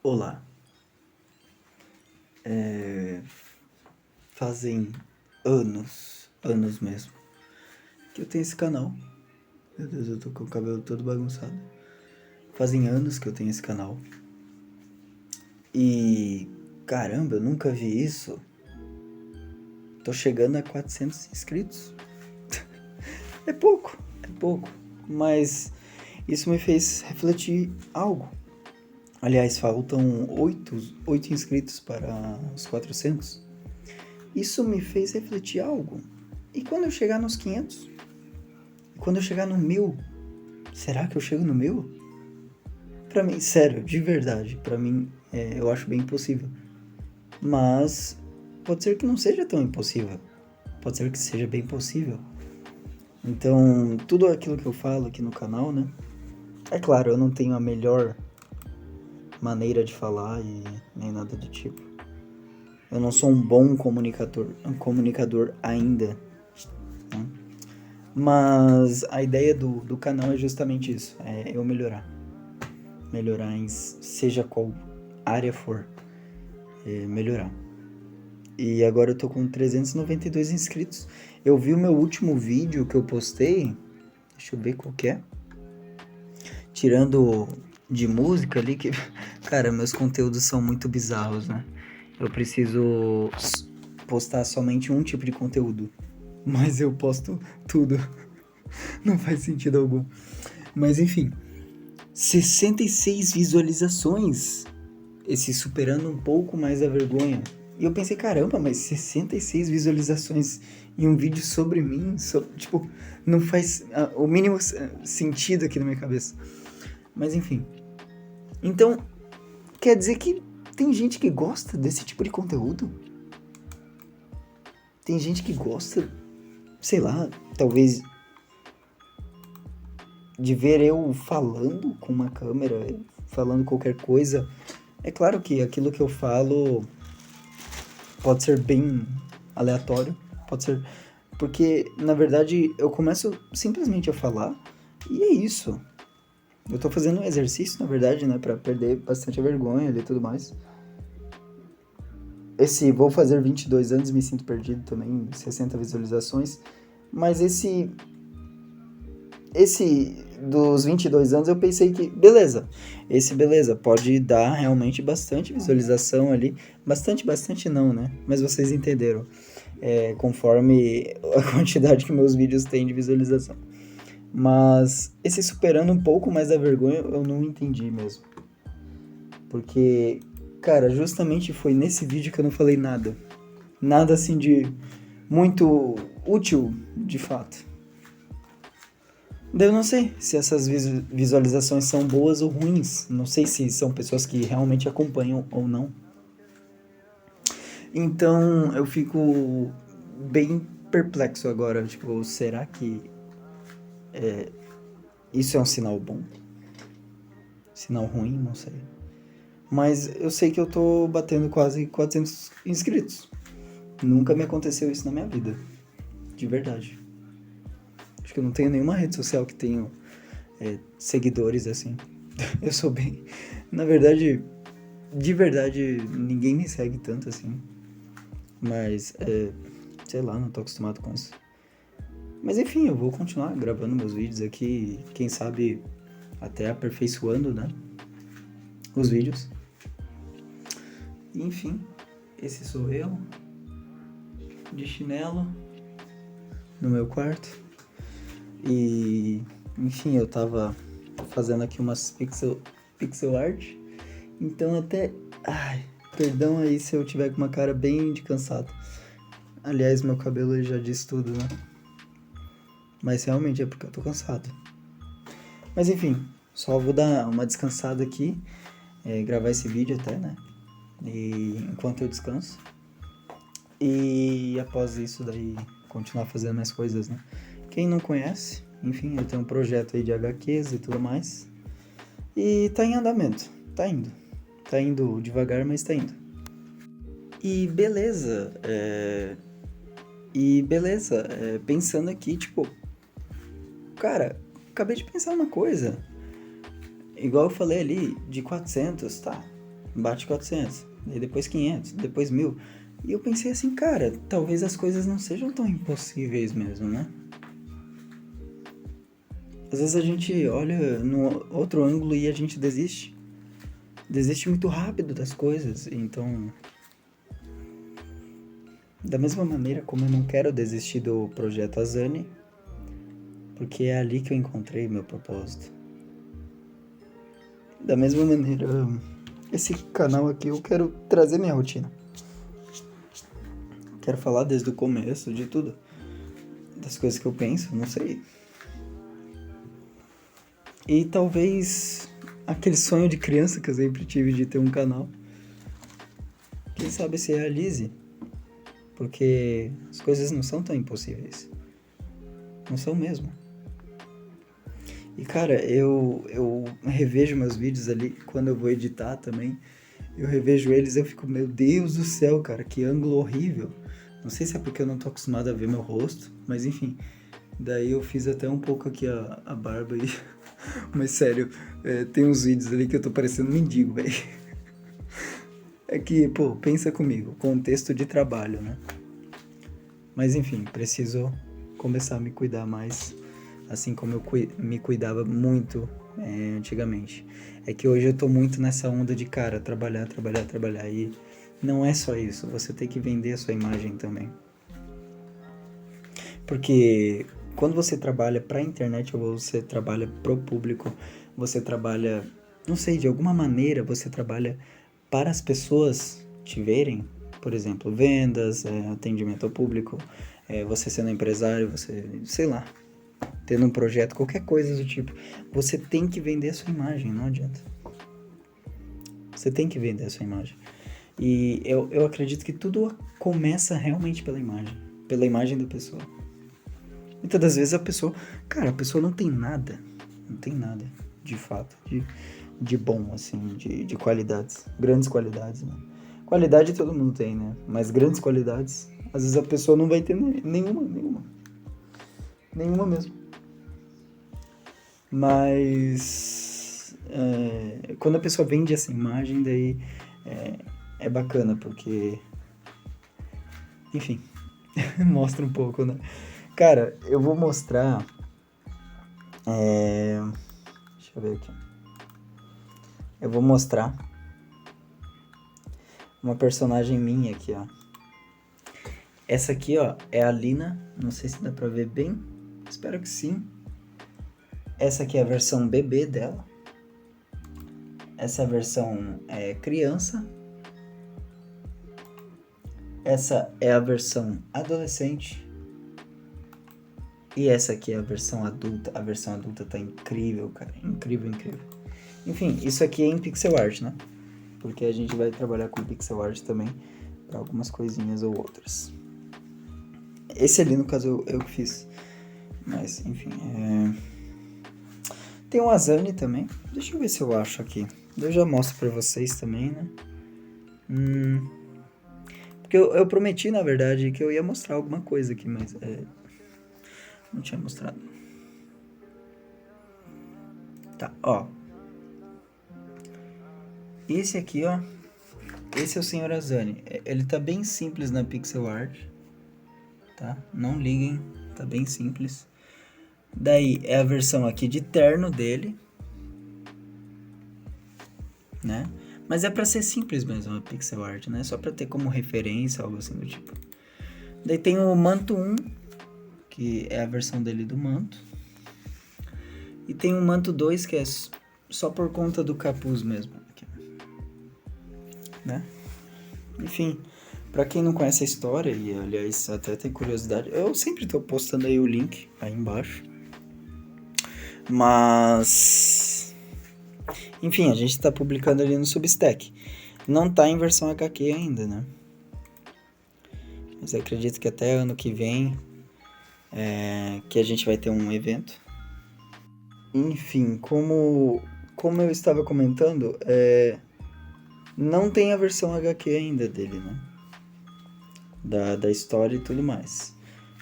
Olá, fazem anos mesmo, que eu tenho esse canal. Meu Deus, eu tô com o cabelo todo bagunçado. Fazem anos que eu tenho esse canal. E caramba, eu nunca vi isso. Tô chegando a 400 inscritos. É pouco, mas isso me fez refletir algo. Aliás, faltam 8 inscritos para os 400. Isso me fez refletir algo. E quando eu chegar nos 500? E quando eu chegar no 1000? Será que eu chego no 1000? Pra mim, sério, de verdade, pra mim eu acho bem impossível. Mas pode ser que não seja tão impossível. Pode ser que seja bem possível. Então, tudo aquilo que eu falo aqui no canal, né? É claro, eu não tenho a melhor maneira de falar e nem nada do tipo. Eu não sou um bom comunicador ainda, né? Mas a ideia do canal é justamente isso, é eu melhorar. Melhorar em seja qual área for, melhorar. E agora eu tô com 392 inscritos. Eu vi o meu último vídeo que eu postei, deixa eu ver qual que é. Tirando de música ali, que, cara, meus conteúdos são muito bizarros, né? Eu preciso postar somente um tipo de conteúdo, mas eu posto tudo. Não faz sentido algum. Mas enfim, 66 visualizações. Esse superando um pouco mais a vergonha. E eu pensei, caramba, mas 66 visualizações em um vídeo sobre mim, tipo, não faz o mínimo sentido aqui na minha cabeça. Mas enfim. Então, quer dizer que tem gente que gosta desse tipo de conteúdo? Tem gente que gosta, sei lá, talvez de ver eu falando com uma câmera, falando qualquer coisa. É claro que aquilo que eu falo pode ser bem aleatório, pode ser. Porque, na verdade, eu começo simplesmente a falar e é isso. Eu tô fazendo um exercício, na verdade, né, pra perder bastante a vergonha e tudo mais. Vou fazer 22 anos, me sinto perdido também, 60 visualizações. Mas esse dos 22 anos eu pensei que, beleza, pode dar realmente bastante visualização ali. Bastante não, né? Mas vocês entenderam. Conforme a quantidade que meus vídeos têm de visualização. Mas esse superando um pouco mais a vergonha eu não entendi mesmo. Porque, cara, justamente foi nesse vídeo que eu não falei nada. Nada assim de muito útil, de fato. Daí eu não sei se essas visualizações são boas ou ruins. Não sei se são pessoas que realmente acompanham ou não. Então eu fico bem perplexo agora. Tipo, será que isso é um sinal bom? Sinal ruim? Não sei. Mas eu sei que eu tô batendo quase 400 inscritos. Nunca me aconteceu isso na minha vida. De verdade. Acho que eu não tenho nenhuma rede social que tenha seguidores assim. Eu sou bem. Na verdade, de verdade, ninguém me segue tanto assim. Mas, sei lá, não tô acostumado com isso. Mas enfim, eu vou continuar gravando meus vídeos aqui. Quem sabe até aperfeiçoando, né? Os vídeos. Enfim, esse sou eu. De chinelo. No meu quarto. E, enfim, eu tava fazendo aqui umas pixel art. Então até... Ai, perdão aí se eu tiver com uma cara bem de cansado. Aliás, meu cabelo já diz tudo, né? Mas realmente é porque eu tô cansado. Mas enfim, só vou dar uma descansada aqui. Gravar esse vídeo até, né? E enquanto eu descanso. E após isso daí continuar fazendo mais coisas, né? Quem não conhece, enfim, eu tenho um projeto aí de HQs e tudo mais. E tá em andamento, tá indo. Tá indo devagar, mas tá indo. E beleza, pensando aqui, tipo, cara, acabei de pensar uma coisa. Igual eu falei ali, de 400, tá? bate 400, e depois 500, depois 1000. E eu pensei assim, cara, talvez as coisas não sejam tão impossíveis mesmo, né? Às vezes a gente olha no outro ângulo e a gente desiste. Desiste muito rápido das coisas. Então, da mesma maneira como eu não quero desistir do projeto Azani, porque é ali que eu encontrei meu propósito. Da mesma maneira, esse canal aqui eu quero trazer minha rotina. Quero falar desde o começo de tudo. Das coisas que eu penso, não sei. E talvez aquele sonho de criança que eu sempre tive de ter um canal, quem sabe se realize. Porque as coisas não são tão impossíveis. Não são mesmo. E cara, eu revejo meus vídeos ali, quando eu vou editar também, eu revejo eles e eu fico, meu Deus do céu, cara, que ângulo horrível. Não sei se é porque eu não tô acostumado a ver meu rosto, mas enfim. Daí eu fiz até um pouco aqui a barba aí. Mas sério, tem uns vídeos ali que eu tô parecendo um mendigo, velho. É que, pô, pensa comigo, contexto de trabalho, né? Mas enfim, preciso começar a me cuidar mais, assim como eu me cuidava muito antigamente. É que hoje eu tô muito nessa onda de, cara, trabalhar, trabalhar, trabalhar. E não é só isso, você tem que vender a sua imagem também. Porque quando você trabalha pra internet ou você trabalha pro público, você trabalha, não sei, de alguma maneira você trabalha para as pessoas te verem, por exemplo, vendas, atendimento ao público, você sendo empresário, você, sei lá, tendo um projeto, qualquer coisa do tipo, você tem que vender a sua imagem, não adianta. Você tem que vender a sua imagem. E eu acredito que tudo começa realmente pela imagem da pessoa. Muitas das vezes a pessoa não tem nada de fato, de bom, assim, de qualidades, grandes qualidades, né? Qualidade todo mundo tem, né? Mas grandes qualidades, às vezes a pessoa não vai ter nenhuma mesmo. Mas quando a pessoa vende essa imagem, daí é bacana, porque, enfim, mostra um pouco, né? Cara, eu vou mostrar. Deixa eu ver aqui. Eu vou mostrar uma personagem minha aqui, ó. Essa aqui, ó, é a Lina. Não sei se dá pra ver bem. Espero que sim. Essa aqui é a versão bebê dela. Essa versão é criança. Essa é a versão adolescente. E essa aqui é a versão adulta. A versão adulta tá incrível, cara. Incrível. Enfim, isso aqui é em pixel art, né? Porque a gente vai trabalhar com pixel art também para algumas coisinhas ou outras. Esse ali, no caso, eu que fiz. Mas, enfim, tem o Azani também. Deixa eu ver se eu acho aqui. Eu já mostro pra vocês também, né? Porque eu prometi, na verdade, que eu ia mostrar alguma coisa aqui, mas não tinha mostrado. Tá, ó. Esse aqui, ó. Esse é o Sr. Azani. Ele tá bem simples na pixel art. Tá? Não liguem, tá bem simples. Daí é a versão aqui de terno dele, né? Mas é pra ser simples mesmo a pixel art, né? Só pra ter como referência, algo assim do tipo. Daí tem o manto 1, que é a versão dele do manto. E tem o manto 2, que é só por conta do capuz mesmo. Aqui, né? Enfim, pra quem não conhece a história, e aliás até tem curiosidade, eu sempre tô postando aí o link aí embaixo. Mas, enfim, a gente tá publicando ali no Substack. Não tá em versão HQ ainda, né? Mas eu acredito que até ano que vem que a gente vai ter um evento. Enfim, como eu estava comentando, não tem a versão HQ ainda dele, né? Da história e tudo mais.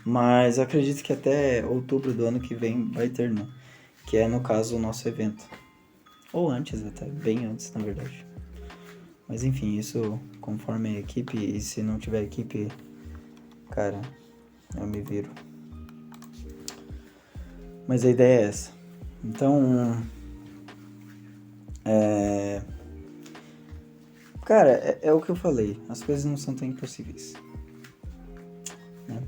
Mas eu acredito que até outubro do ano que vem vai ter, né? Que é, no caso, o nosso evento. Ou antes até, bem antes, na verdade. Mas enfim, isso conforme a equipe, e se não tiver equipe, cara, eu me viro. Mas a ideia é essa. Então, cara, é o que eu falei, as coisas não são tão impossíveis, né?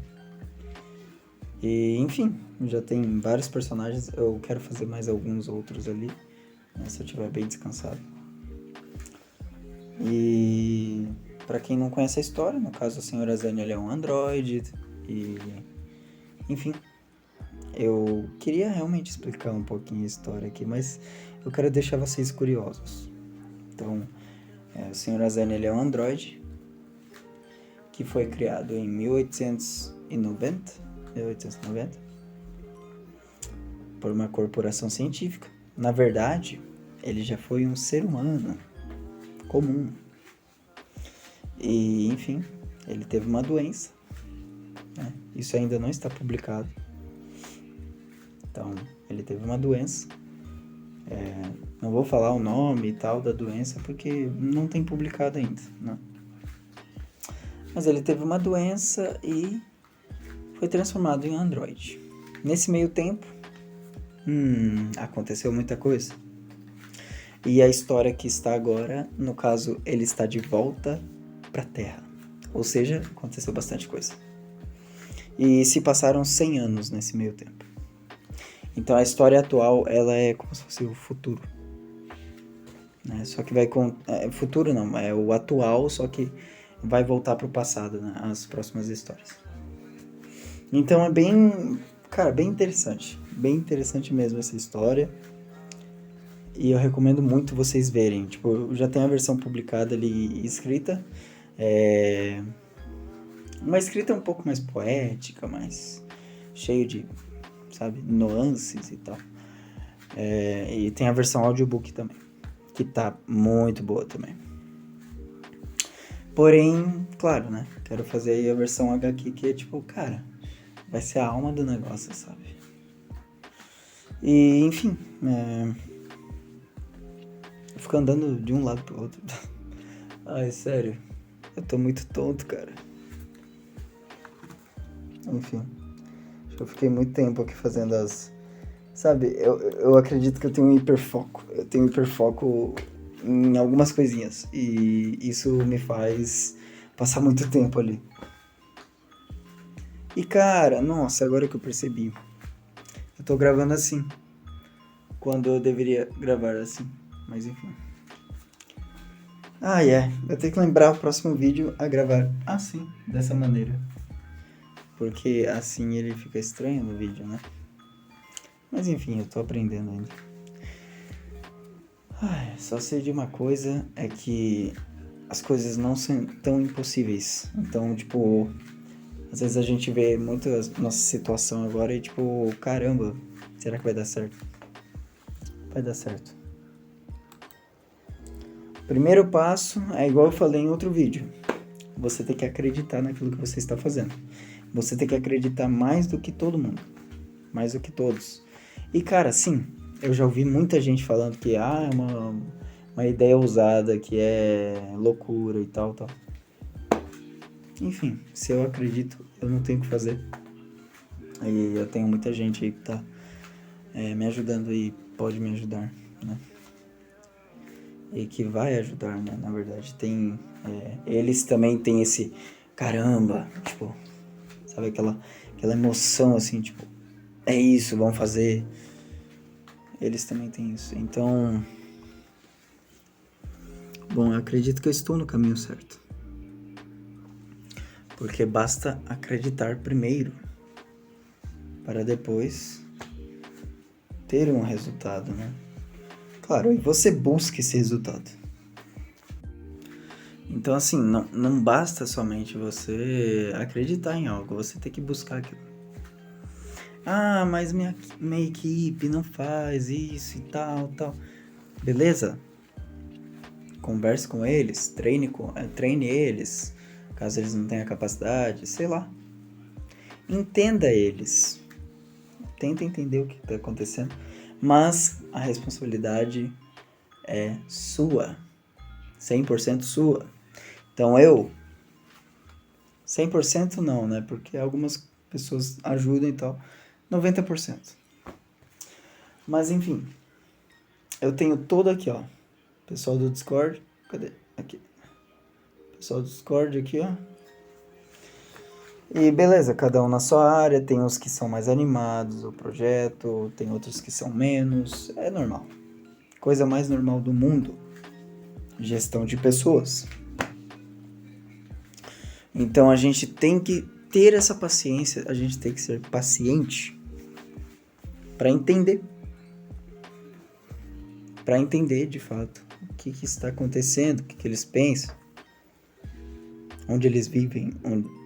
E, enfim, já tem vários personagens, eu quero fazer mais alguns outros ali, né, se eu estiver bem descansado. E pra quem não conhece a história, no caso o Sr. Azani, ele é um androide e, enfim, eu queria realmente explicar um pouquinho a história aqui, mas eu quero deixar vocês curiosos. Então, o Sr. Azani, ele é um androide que foi criado em 1890 por uma corporação científica. Na verdade, ele já foi um ser humano comum. E, enfim, ele teve uma doença, né? Isso ainda não está publicado. Então, ele teve uma doença. Não vou falar o nome e tal da doença porque não tem publicado ainda, né? Mas ele teve uma doença e foi transformado em androide. Nesse meio tempo, aconteceu muita coisa. E a história que está agora, no caso, ele está de volta para a Terra. Ou seja, aconteceu bastante coisa. E se passaram 100 anos nesse meio tempo. Então a história atual, ela é como se fosse o futuro. Né? Só que vai com... futuro não, é o atual, só que vai voltar para o passado, né? As próximas histórias. Então é bem... Cara, bem interessante. Bem interessante mesmo essa história. E eu recomendo muito vocês verem. Tipo, já tem a versão publicada ali escrita. Uma escrita um pouco mais poética, mais cheio de, sabe, nuances e tal. E tem a versão audiobook também, que tá muito boa também. Porém, claro, né? Quero fazer aí a versão HQ, que é tipo, cara, vai ser a alma do negócio, sabe? E, enfim, eu fico andando de um lado pro outro. Ai, sério, eu tô muito tonto, cara. Enfim, eu fiquei muito tempo aqui fazendo as... Sabe, eu acredito que eu tenho um hiperfoco. Eu tenho hiperfoco em algumas coisinhas. E isso me faz passar muito tempo ali. E cara, nossa, agora que eu percebi. Eu tô gravando assim. Quando eu deveria gravar assim. Mas enfim. Eu tenho que lembrar o próximo vídeo a gravar assim, dessa maneira. Porque assim ele fica estranho no vídeo, né? Mas enfim, eu tô aprendendo ainda. Só sei de uma coisa, é que as coisas não são tão impossíveis. Então, tipo, às vezes a gente vê muito a nossa situação agora e tipo, caramba, será que vai dar certo? Vai dar certo. Primeiro passo é igual eu falei em outro vídeo. Você tem que acreditar naquilo que você está fazendo. Você tem que acreditar mais do que todo mundo. Mais do que todos. E cara, sim, eu já ouvi muita gente falando que é uma ideia ousada, que é loucura e tal. Enfim, se eu acredito, eu não tenho o que fazer. E eu tenho muita gente aí que tá me ajudando e pode me ajudar, né? E que vai ajudar, né? Na verdade, tem... eles também têm esse... Caramba, tipo... Sabe aquela emoção, assim, tipo... É isso, vamos fazer... Eles também têm isso. Então... Bom, eu acredito que eu estou no caminho certo. Porque basta acreditar primeiro. Para depois... ter um resultado, né? Claro, e você busca esse resultado. Então, assim, não basta somente você acreditar em algo, você tem que buscar aquilo. Mas minha equipe não faz isso e tal. Beleza? Converse com eles, treine eles, caso eles não tenham capacidade, sei lá. Entenda eles. Tenta entender o que está acontecendo, mas a responsabilidade é sua. 100% sua. Então eu, 100% não, né? Porque algumas pessoas ajudam e tal. 90%. Mas enfim, eu tenho todo aqui, ó. Pessoal do Discord, cadê? Aqui. Pessoal do Discord aqui, ó. E beleza, cada um na sua área, tem uns que são mais animados, o projeto, tem outros que são menos, é normal. Coisa mais normal do mundo. Gestão de pessoas. Então a gente tem que ter essa paciência, a gente tem que ser paciente para entender. Para entender de fato o que está acontecendo, o que eles pensam, onde eles vivem,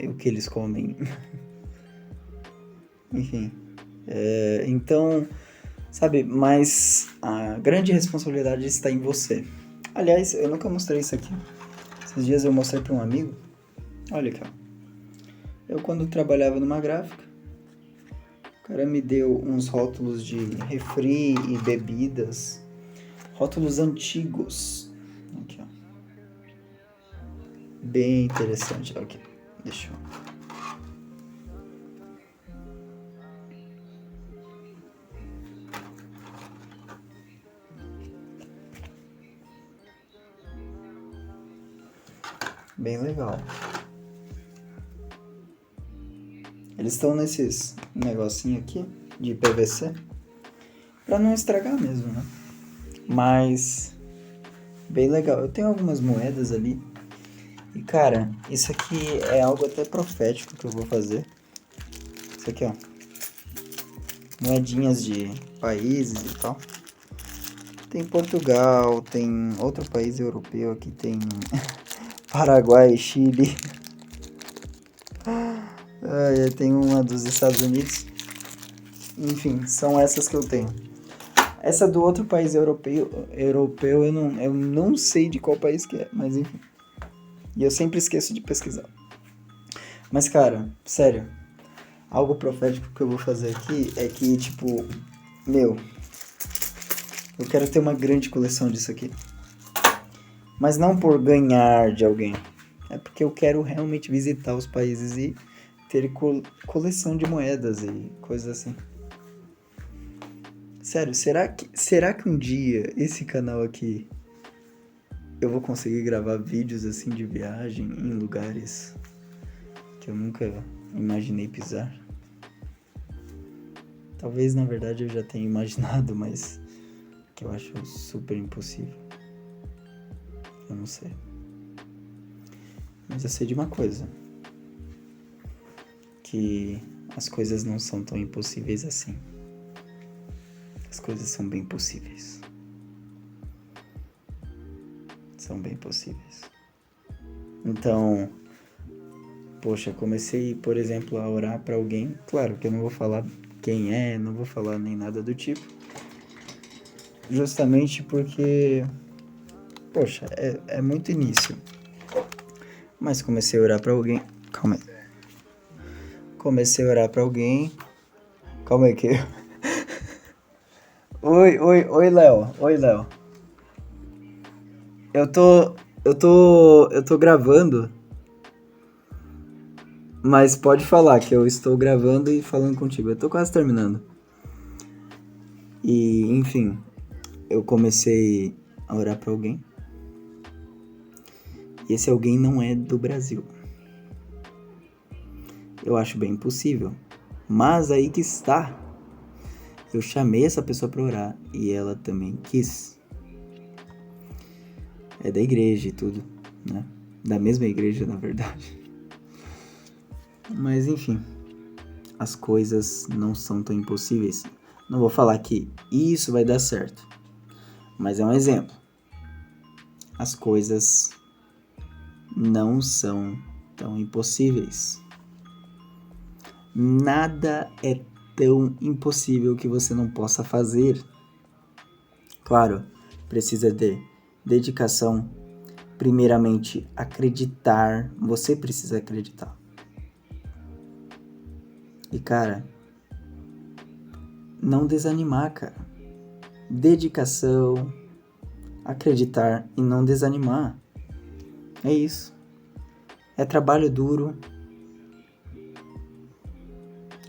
o que eles comem. Enfim. Então, sabe, mas a grande responsabilidade está em você. Aliás, eu nunca mostrei isso aqui. Esses dias eu mostrei para um amigo. Olha aqui, ó. Eu quando trabalhava numa gráfica, o cara me deu uns rótulos de refri e bebidas. Rótulos antigos. Aqui, ó. Bem interessante. Ok, deixa eu... Bem legal. Eles estão nesses negocinho aqui de PVC pra não estragar mesmo, né? Mas bem legal. Eu tenho algumas moedas ali. E cara, isso aqui é algo até profético que eu vou fazer. Isso aqui, ó. Moedinhas de países e tal. Tem Portugal, tem outro país europeu aqui, tem Paraguai, Chile. Tem uma dos Estados Unidos. Enfim, são essas que eu tenho. Essa do outro país europeu eu não sei de qual país que é, mas enfim. E eu sempre esqueço de pesquisar. Mas cara, sério, algo profético que eu vou fazer aqui é que, tipo, eu quero ter uma grande coleção disso aqui. Mas não por ganhar de alguém. É porque eu quero realmente visitar os países e ter coleção de moedas e coisas assim. Sério, será que um dia esse canal aqui eu vou conseguir gravar vídeos assim de viagem em lugares que eu nunca imaginei pisar? Talvez na verdade eu já tenha imaginado, mas que eu acho super impossível. Eu não sei. Mas eu sei de uma coisa. Que as coisas não são tão impossíveis assim. As coisas são bem possíveis. São bem possíveis. Então, poxa, comecei, por exemplo, a orar pra alguém. Claro que eu não vou falar quem é, não vou falar nem nada do tipo. Justamente porque, poxa, é muito início. Mas comecei a orar pra alguém. Calma aí. Comecei a orar pra alguém. Calma aí que... Oi, Léo. Oi, Léo. Eu tô gravando. Mas pode falar que eu estou gravando e falando contigo. Eu tô quase terminando. E, enfim, eu comecei a orar pra alguém. E esse alguém não é do Brasil. Eu acho bem impossível. Mas aí que está. Eu chamei essa pessoa pra orar e ela também quis. É da igreja e tudo, né? Da mesma igreja, na verdade. Mas enfim, as coisas não são tão impossíveis. Não vou falar que isso vai dar certo, mas é um exemplo. As coisas não são tão impossíveis. Nada é tão impossível que você não possa fazer. Claro, precisa de dedicação. Primeiramente, acreditar. Você precisa acreditar. E cara, não desanimar, cara. Dedicação, acreditar e não desanimar. É isso. É trabalho duro.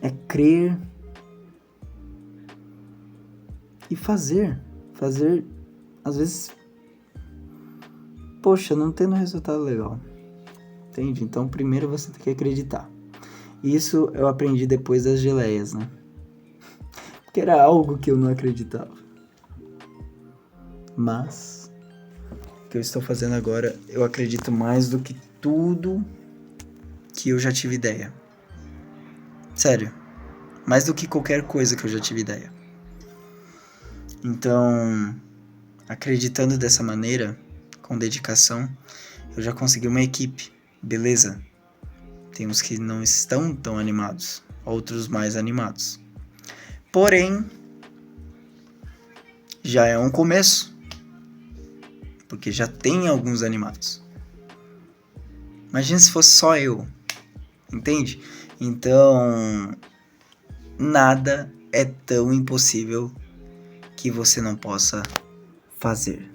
É crer. E fazer. Fazer, às vezes, poxa, não tendo resultado legal. Entende? Então, primeiro você tem que acreditar. Isso eu aprendi depois das geleias, né? Porque era algo que eu não acreditava. Mas, o que eu estou fazendo agora, eu acredito mais do que tudo que eu já tive ideia. Sério. Mais do que qualquer coisa que eu já tive ideia. Então, acreditando dessa maneira, com dedicação, eu já consegui uma equipe. Beleza? Tem uns que não estão tão animados, outros mais animados. Porém, já é um começo, porque já tem alguns animados. Imagina se fosse só eu, entende? Então, nada é tão impossível que você não possa fazer.